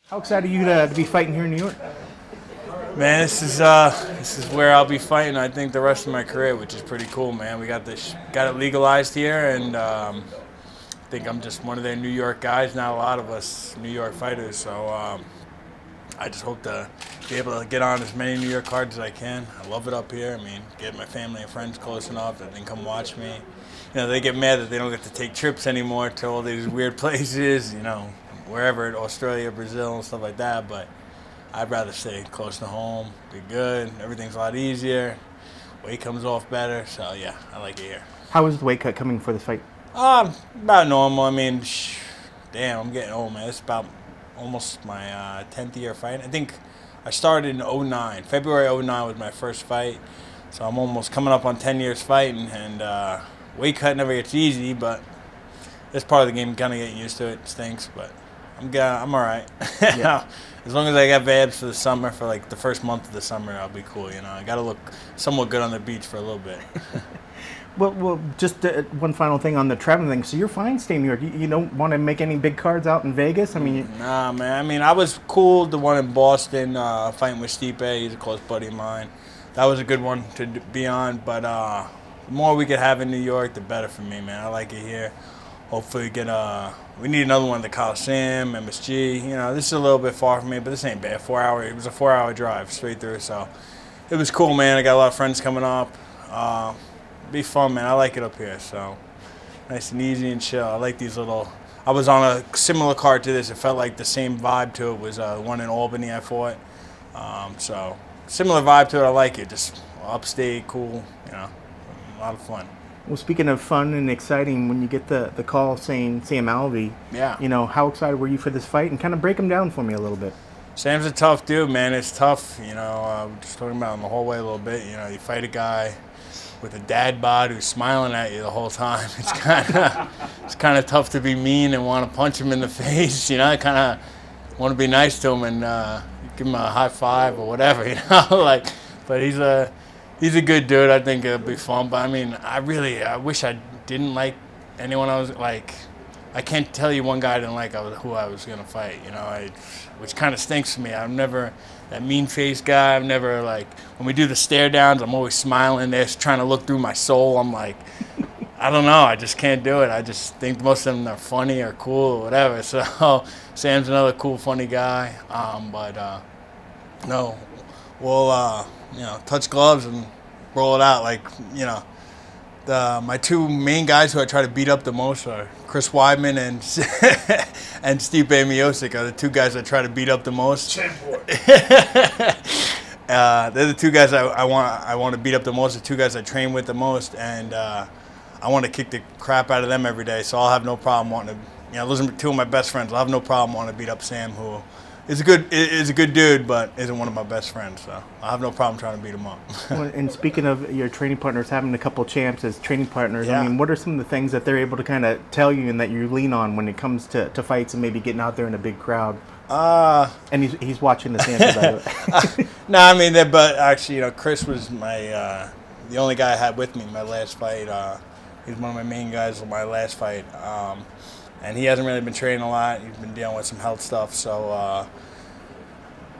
How excited are you to be fighting here in New York? Man, this is where I'll be fighting, I think, the rest of my career, which is pretty cool, man. We got it legalized here, and I think I'm just one of their New York guys. Not a lot of us New York fighters, so I just hope to be able to get on as many New York cards as I can. I love it up here. I mean, get my family and friends close enough that they can come watch me. You know, they get mad that they don't get to take trips anymore to all these weird places, you know, wherever, Australia, Brazil, and stuff like that, but I'd rather stay close to home, be good, everything's a lot easier, weight comes off better, so yeah, I like it here. How is the weight cut coming for this fight? About normal. I mean, damn, I'm getting old, man. It's about almost my 10th year fighting. I think I started in 09. February 09 was my first fight, so I'm almost coming up on 10 years fighting, and weight cut never gets easy, but it's part of the game, kind of getting used to it. It stinks, but I'm all right. Yeah. As long as I got abs for the summer, for like the first month of the summer, I'll be cool. You know, I got to look somewhat good on the beach for a little bit. Well, just one final thing on the traveling thing. So you're fine staying in New York. You don't want to make any big cards out in Vegas? I mean, nah, man. I mean, I was cool. The one in Boston, fighting with Stipe. He's a close buddy of mine. That was a good one to be on. But the more we could have in New York, the better for me, man. I like it here. Hopefully we need another one at the Coliseum, MSG. You know, this is a little bit far from me, but this ain't bad. It was a 4-hour drive straight through, so it was cool, man. I got a lot of friends coming up. Be fun, man. I like it up here, so nice and easy and chill. I like these little. I was on a similar card to this. It felt like the same vibe to it. Was the one in Albany I fought. So similar vibe to it. I like it. Just upstate, cool. You know, a lot of fun. Well, speaking of fun and exciting, when you get the call saying Sam Alvey, yeah, you know, how excited were you for this fight? And kind of break him down for me a little bit. Sam's a tough dude, man. It's tough, you know. We're just talking about in the hallway a little bit. You know, you fight a guy with a dad bod who's smiling at you the whole time. It's kind of tough to be mean and want to punch him in the face. You know, I kind of want to be nice to him and give him a high five or whatever. You know, like, but he's a good dude. I think it'll be fun. But I mean, I wish I didn't like anyone. I was like, I can't tell you one guy I didn't like who I was gonna fight. You know, which kind of stinks for me. I'm never that mean face guy. I'm never like, when we do the stare downs, I'm always smiling. They're trying to look through my soul. I'm like, I don't know. I just can't do it. I just think most of them are funny or cool or whatever. So Sam's another cool, funny guy. No, we'll you know, touch gloves and roll it out. Like, you know, my two main guys who I try to beat up the most are Chris Weidman and and Stipe Miocic are the two guys I try to beat up the most. They're the two guys I want to beat up the most. The two guys I train with the most, and I want to kick the crap out of them every day. So I'll have no problem wanting to. You know, those are two of my best friends. I'll have no problem wanting to beat up Sam, who is a good dude, but isn't one of my best friends. So I have no problem trying to beat him up. Well, and speaking of your training partners, having a couple champs as training partners, yeah. I mean, what are some of the things that they're able to kind of tell you and that you lean on when it comes to fights and maybe getting out there in a big crowd? And he's watching this answer, by the way. No, I mean, but actually, you know, Chris was my the only guy I had with me in my last fight. He's one of my main guys in my last fight. And he hasn't really been training a lot. He's been dealing with some health stuff. So,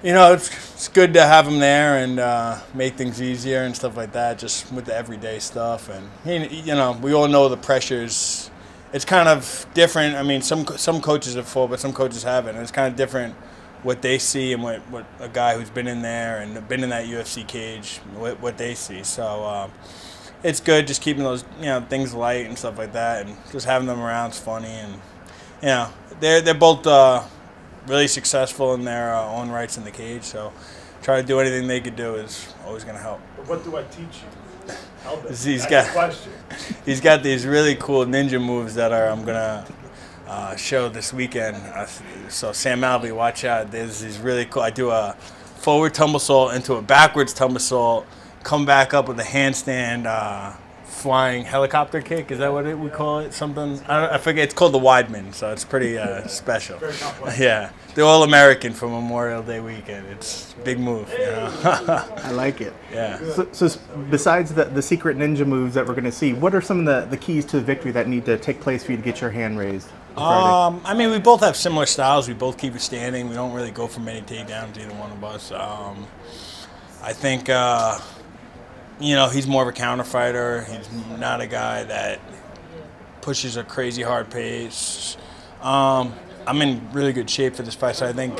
you know, it's good to have him there and make things easier and stuff like that, just with the everyday stuff. And, you know, we all know the pressures. It's kind of different. I mean, some coaches have fought, but some coaches haven't. And it's kind of different what they see and what a guy who's been in there and been in that UFC cage, what they see. So, it's good just keeping those, you know, things light and stuff like that, and just having them around is funny. And, you know, they're both really successful in their own rights in the cage, so try to do anything they could do is always going to help. What do I teach you? He's got these really cool ninja moves that I'm going to show this weekend. So Sam Alvey, watch out. There's these really cool. I do a forward tumble into a backwards tumble, come back up with a handstand flying helicopter kick. Is that what we call it? Something, I forget. It's called the Weidman, so it's pretty special. Very complex. Yeah, they're all American for Memorial Day weekend. It's a big move, you know. I like it. Yeah. So besides the secret ninja moves that we're going to see, what are some of the keys to the victory that need to take place for you to get your hand raised? I mean, we both have similar styles. We both keep it standing. We don't really go for many takedowns, either one of us. I think, you know, he's more of a counter fighter. He's not a guy that pushes a crazy hard pace. I'm in really good shape for this fight, so I think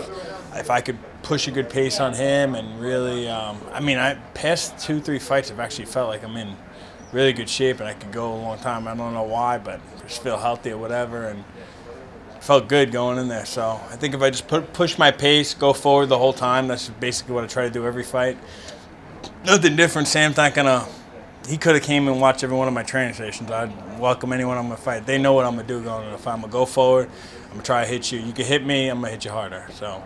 if I could push a good pace on him and really, I mean, past 2-3 fights, I've actually felt like I'm in really good shape and I could go a long time. I don't know why, but I just feel healthy or whatever, and felt good going in there. So I think if I just push my pace, go forward the whole time, that's basically what I try to do every fight. Nothing different. Sam's not gonna. He could have came and watched every one of my training sessions. I'd welcome anyone I'm gonna fight. They know what I'm gonna do going in the fight. I'm gonna go forward. I'm gonna try to hit you. You can hit me. I'm gonna hit you harder. So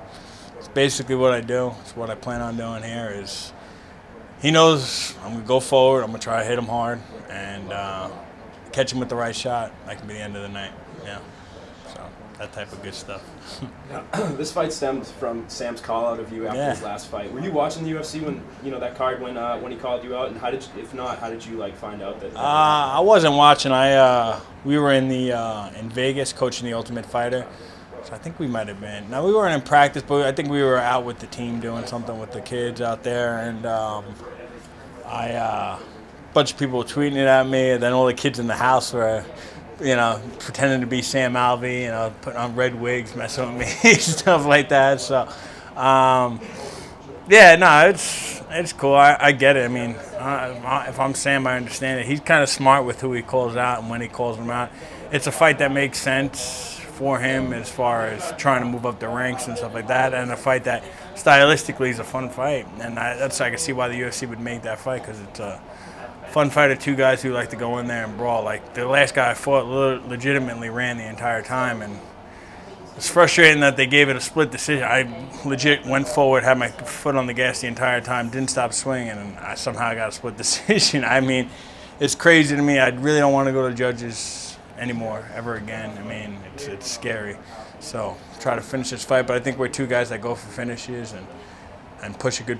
it's basically what I do. It's what I plan on doing here. Is he knows I'm gonna go forward. I'm gonna try to hit him hard and catch him with the right shot. That can be the end of the night. Yeah. So that type of good stuff. This fight stemmed from Sam's call out of you after his last fight. Were you watching the UFC when that card when he called you out? And how did you, if not, how did you find out that? I wasn't watching. We were in Vegas coaching the Ultimate Fighter. So I think we might have been. Now we weren't in practice, but I think we were out with the team doing something with the kids out there, and a bunch of people were tweeting it at me, and then all the kids in the house were, pretending to be Sam Alvey, putting on red wigs, messing with me, stuff like that. So, yeah, no, it's cool. I get it. I mean, if I'm Sam, I understand it. He's kind of smart with who he calls out and when he calls them out. It's a fight that makes sense for him as far as trying to move up the ranks and stuff like that, and a fight that stylistically is a fun fight. And I can see why the UFC would make that fight, because it's a fun fight of two guys who like to go in there and brawl. Like the last guy I fought legitimately ran the entire time, and it's frustrating that they gave it a split decision. I legit went forward, had my foot on the gas the entire time, didn't stop swinging, and I somehow got a split decision. I mean, it's crazy to me. I really don't want to go to judges anymore, ever again. I mean, it's scary. So try to finish this fight, but I think we're two guys that go for finishes and push a good,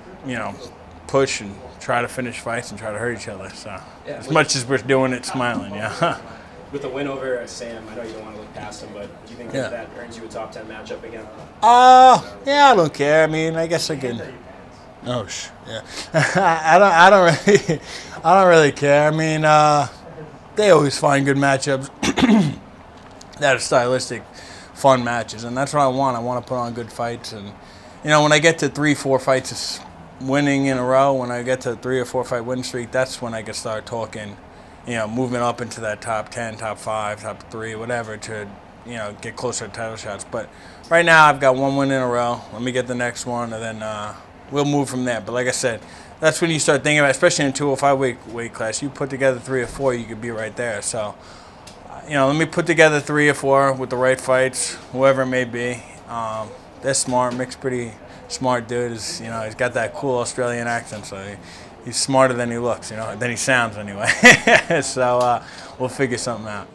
push and try to finish fights and try to hurt each other. So yeah, as much as we're doing it smiling, yeah. With the win over Sam, I know you don't want to look past him, but do you think that earns you a top 10 matchup again? Yeah, I don't care. I mean, I guess I can. Oh, yeah. I don't really care. I mean, they always find good matchups that are stylistic, fun matches, and that's what I want. I want to put on good fights, and when I get to 3-4 fights winning in a row, when I get to a 3 or 4 fight win streak, that's when I can start talking, moving up into that top 10, top 5, top 3, whatever, to get closer to title shots. But right now I've got 1 win in a row. Let me get the next one, and then we'll move from there. But like I said, that's when you start thinking about, especially in 205 weight class, you put together 3 or 4, you could be right there. So, let me put together 3 or 4 with the right fights, whoever it may be. They're smart. Mick's pretty smart dude. He's got that cool Australian accent, so he's smarter than he looks, than he sounds anyway. So we'll figure something out.